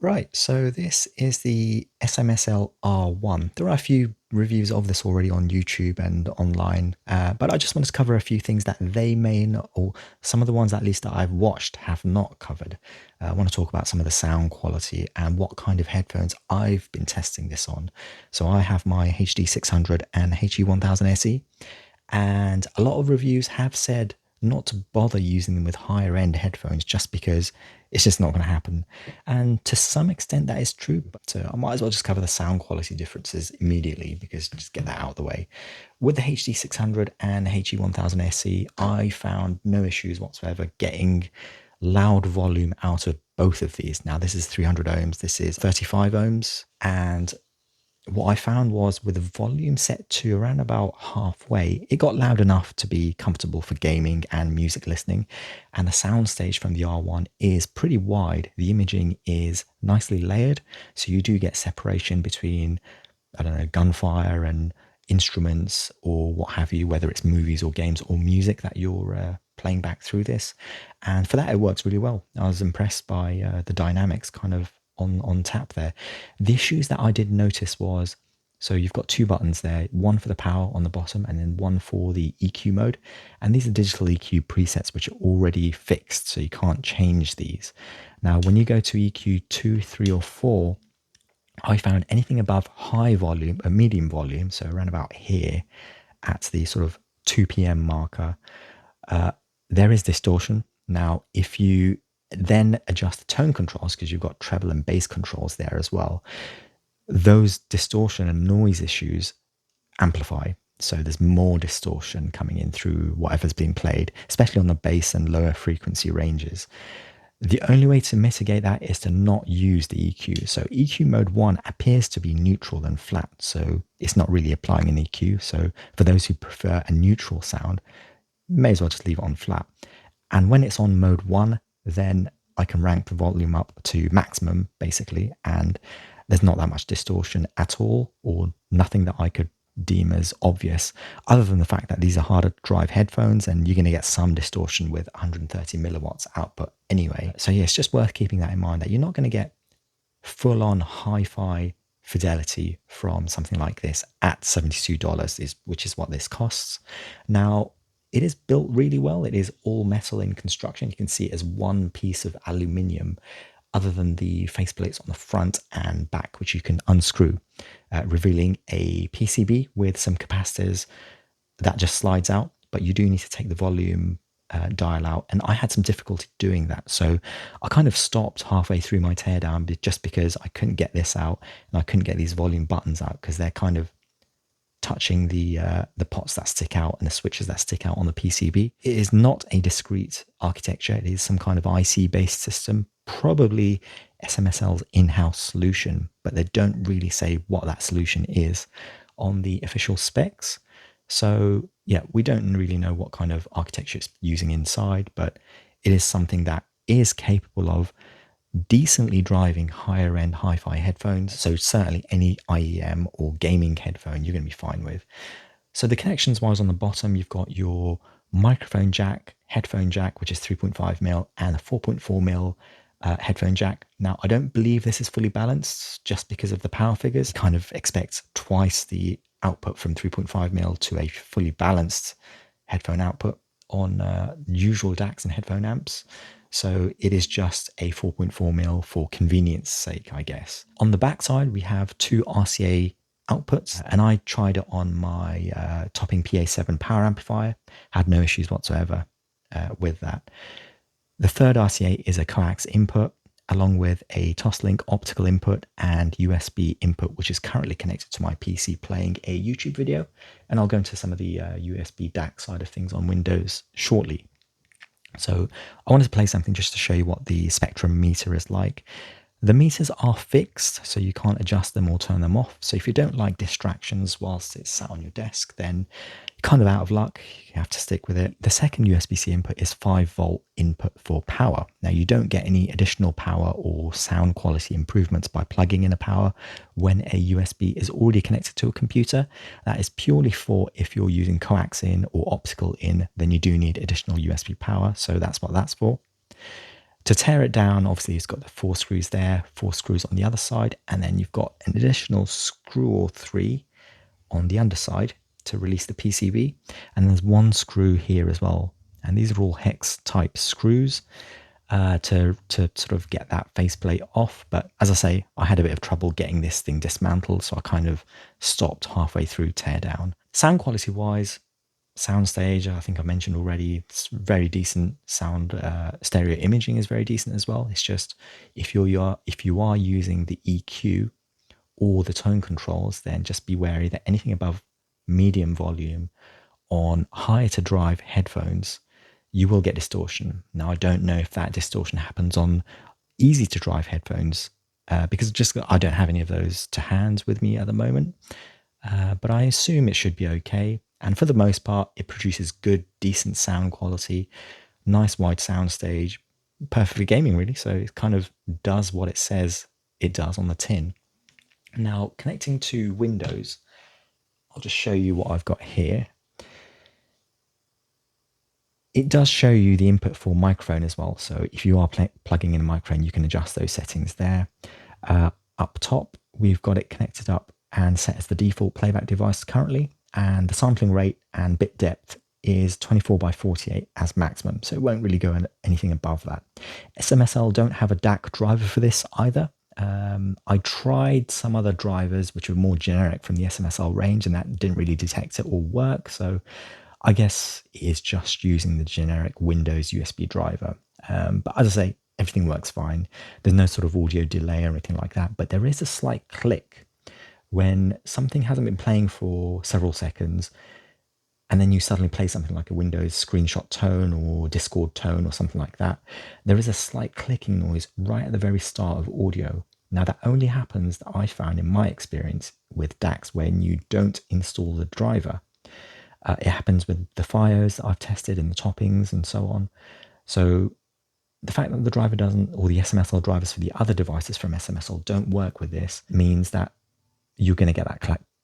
Right, so this is the SMSL R1. There are a few reviews of this already on YouTube and online, but I just wanted to cover a few things that they may not, or some of the ones at least that I've watched have not covered. I want to talk about some of the sound quality and what kind of headphones I've been testing this on. So I have my HD 600 and HE 1000 SE, and a lot of reviews have said not to bother using them with higher end headphones just because it's just not going to happen. And to some extent, that is true. But I might as well just cover the sound quality differences immediately because just get that out of the way. With the HD 600 and HE 1000 SE, I found no issues whatsoever getting loud volume out of both of these. Now, this is 300 ohms, this is 35 ohms, and what I found was with the volume set to around about halfway, it got loud enough to be comfortable for gaming and music listening. And the soundstage from the R1 is pretty wide. The imaging is nicely layered. So you do get separation between, I don't know, gunfire and instruments or what have you, whether it's movies or games or music that you're playing back through this. And for that, it works really well. I was impressed by the dynamics kind of on tap there. The issues that I did notice was, so you've got two buttons there, one for the power on the bottom and then one for the EQ mode. And these are digital EQ presets which are already fixed, so you can't change these. Now, when you go to EQ 2, 3 or 4, I found anything above high volume, a medium volume, so around about here at the sort of 2 p.m. marker, there is distortion. Now, if you then adjust the tone controls, because you've got treble and bass controls there as well, those distortion and noise issues amplify. So there's more distortion coming in through whatever's being played, especially on the bass and lower frequency ranges. The only way to mitigate that is to not use the EQ. So EQ mode 1 appears to be neutral and flat, so it's not really applying an EQ. So for those who prefer a neutral sound, may as well just leave it on flat. And when it's on mode 1, then I can rank the volume up to maximum, basically, and there's not that much distortion at all, or nothing that I could deem as obvious, other than the fact that these are harder to drive headphones and you're going to get some distortion with 130 milliwatts output anyway. So yeah, it's just worth keeping that in mind, that you're not going to get full-on hi-fi fidelity from something like this at $72, which is what this costs. Now, it is built really well. It is all metal in construction. You can see it as one piece of aluminium, other than the faceplates on the front and back, which you can unscrew, revealing a PCB with some capacitors that just slides out. But you do need to take the volume dial out, and I had some difficulty doing that. So I kind of stopped halfway through my teardown just because I couldn't get this out and I couldn't get these volume buttons out because they're kind of touching the pots that stick out and the switches that stick out on the PCB. It is not a discrete architecture. It is some kind of IC-based system, probably SMSL's in-house solution, but they don't really say what that solution is on the official specs. So yeah, we don't really know what kind of architecture it's using inside, but it is something that is capable of decently driving higher end hi-fi headphones. So certainly any IEM or gaming headphone you're going to be fine with. So the connections wise, on the bottom you've got your microphone jack, headphone jack, which is 3.5mm, and a 4.4mm headphone jack. Now, I don't believe this is fully balanced just because of the power figures. Kind of expect twice the output from 3.5mm to a fully balanced headphone output on usual DACs and headphone amps. So it is just a 4.4mm for convenience sake, I guess. On the backside, we have two RCA outputs, and I tried it on my Topping PA7 power amplifier. Had no issues whatsoever with that. The third RCA is a coax input, along with a Toslink optical input and USB input, which is currently connected to my PC playing a YouTube video. And I'll go into some of the USB DAC side of things on Windows shortly. So I wanted to play something just to show you what the spectrum meter is like. The meters are fixed, so you can't adjust them or turn them off. So if you don't like distractions whilst it's sat on your desk, then you're kind of out of luck. You have to stick with it. The second USB-C input is 5-volt input for power. Now, you don't get any additional power or sound quality improvements by plugging in a power when a USB is already connected to a computer. That is purely for if you're using coax in or optical in, then you do need additional USB power. So that's what that's for. To tear it down, obviously it's got the 4 screws there, 4 screws on the other side, and then you've got an additional screw or 3 on the underside to release the PCB. And there's 1 screw here as well. And these are all hex type screws to sort of get that faceplate off. But as I say, I had a bit of trouble getting this thing dismantled, so I kind of stopped halfway through teardown. Sound quality wise, soundstage, I think I mentioned already, it's very decent sound. Stereo imaging is very decent as well. It's just if you are using the EQ or the tone controls, then just be wary that anything above medium volume on higher to drive headphones, you will get distortion. Now, I don't know if that distortion happens on easy to drive headphones because just I don't have any of those to hand with me at the moment. But I assume it should be okay. And for the most part, it produces good, decent sound quality, nice wide soundstage, perfect for gaming, really. So it kind of does what it says it does on the tin. Now, connecting to Windows, I'll just show you what I've got here. It does show you the input for microphone as well. So if you are plugging in a microphone, you can adjust those settings there. Up top, we've got it connected up and set as the default playback device currently. And the sampling rate and bit depth is 24 by 48 as maximum. So it won't really go anything above that. SMSL don't have a DAC driver for this either. I tried some other drivers which were more generic from the SMSL range, and that didn't really detect it or work. So I guess it is just using the generic Windows USB driver. But as I say, everything works fine. There's no sort of audio delay or anything like that. But there is a slight click when something hasn't been playing for several seconds, and then you suddenly play something like a Windows screenshot tone or Discord tone or something like that. There is a slight clicking noise right at the very start of audio. Now, that only happens, that I found in my experience with DACs, when you don't install the driver. It happens with the FiOS that I've tested and the toppings and so on. So the fact that the driver doesn't, or the SMSL drivers for the other devices from SMSL don't work with this, means that you're going to get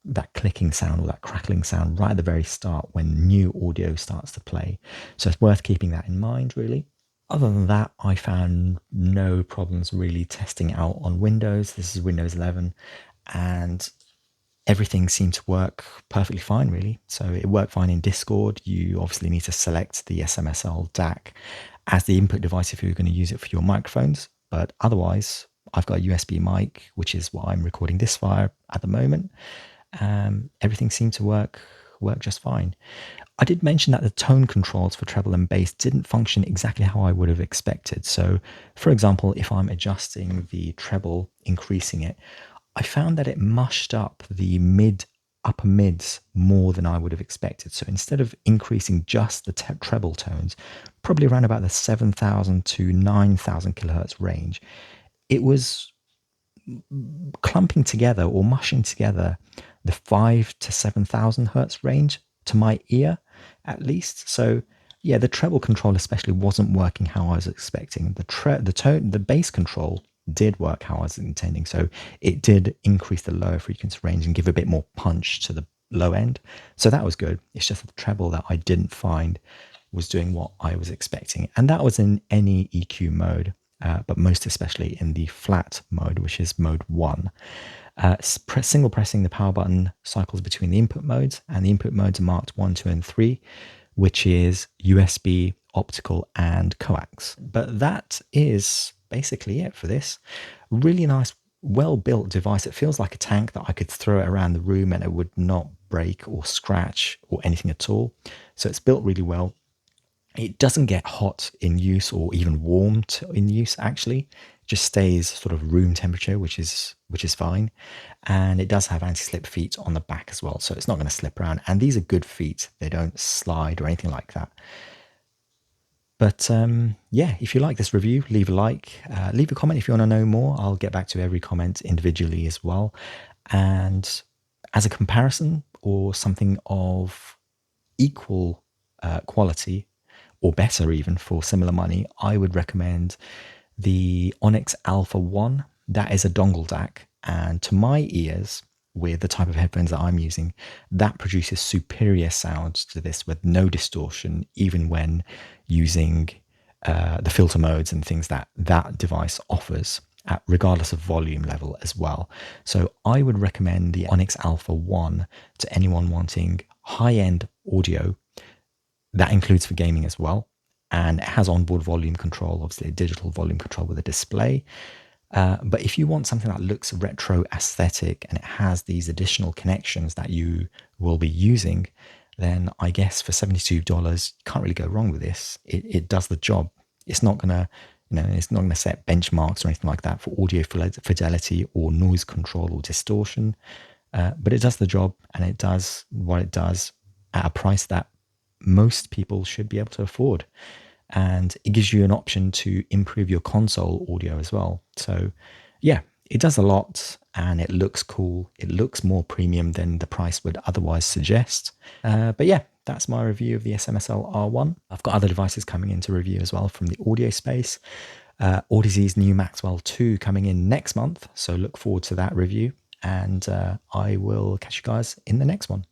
that clicking sound or that crackling sound right at the very start when new audio starts to play. So it's worth keeping that in mind, really. Other than that, I found no problems really testing out on Windows. This is Windows 11, and everything seemed to work perfectly fine, really. So it worked fine in Discord. You obviously need to select the SMSL DAC as the input device if you're going to use it for your microphones. But otherwise, I've got a USB mic, which is what I'm recording this via at the moment. Everything seemed to work just fine. I did mention that the tone controls for treble and bass didn't function exactly how I would have expected. So, for example, if I'm adjusting the treble, increasing it, I found that it mushed up the upper mids more than I would have expected. So instead of increasing just the treble tones, probably around about the 7,000 to 9,000 kilohertz range, it was clumping together or mushing together the 5 to 7,000 hertz range to my ear, at least. So yeah, the treble control especially wasn't working how I was expecting. The bass control did work how I was intending. So it did increase the lower frequency range and give a bit more punch to the low end. So that was good. It's just the treble that I didn't find was doing what I was expecting. And that was in any EQ mode, but most especially in the flat mode, which is mode 1. Single pressing the power button cycles between the input modes, and the input modes are marked 1, 2, and 3, which is USB, optical, and coax. But that is basically it for this. Really nice, well-built device. It feels like a tank that I could throw it around the room and it would not break or scratch or anything at all. So it's built really well. It doesn't get hot in use or even warm in use, actually. It just stays sort of room temperature, which is fine. And it does have anti-slip feet on the back as well, so it's not going to slip around. And these are good feet. They don't slide or anything like that. But yeah, if you like this review, leave a like, leave a comment if you want to know more. I'll get back to every comment individually as well. And as a comparison or something of equal quality, or better even for similar money, I would recommend the Onyx Alpha 1. That is a dongle DAC, and to my ears, with the type of headphones that I'm using, that produces superior sounds to this with no distortion, even when using the filter modes and things that that device offers, regardless of volume level as well. So I would recommend the Onyx Alpha 1 to anyone wanting high-end audio. That includes for gaming as well. And it has onboard volume control, obviously a digital volume control with a display. But if you want something that looks retro aesthetic and it has these additional connections that you will be using, then I guess for $72, you can't really go wrong with this. It does the job. It's not gonna, it's not gonna set benchmarks or anything like that for audio fidelity or noise control or distortion. But it does the job, and it does what it does at a price that most people should be able to afford. And it gives you an option to improve your console audio as well. So yeah, it does a lot, and it looks cool. It looks more premium than the price would otherwise suggest. But yeah, that's my review of the SMSL R1. I've got other devices coming into review as well from the audio space. Audizy's new Maxwell 2 coming in next month, so look forward to that review. And I will catch you guys in the next one.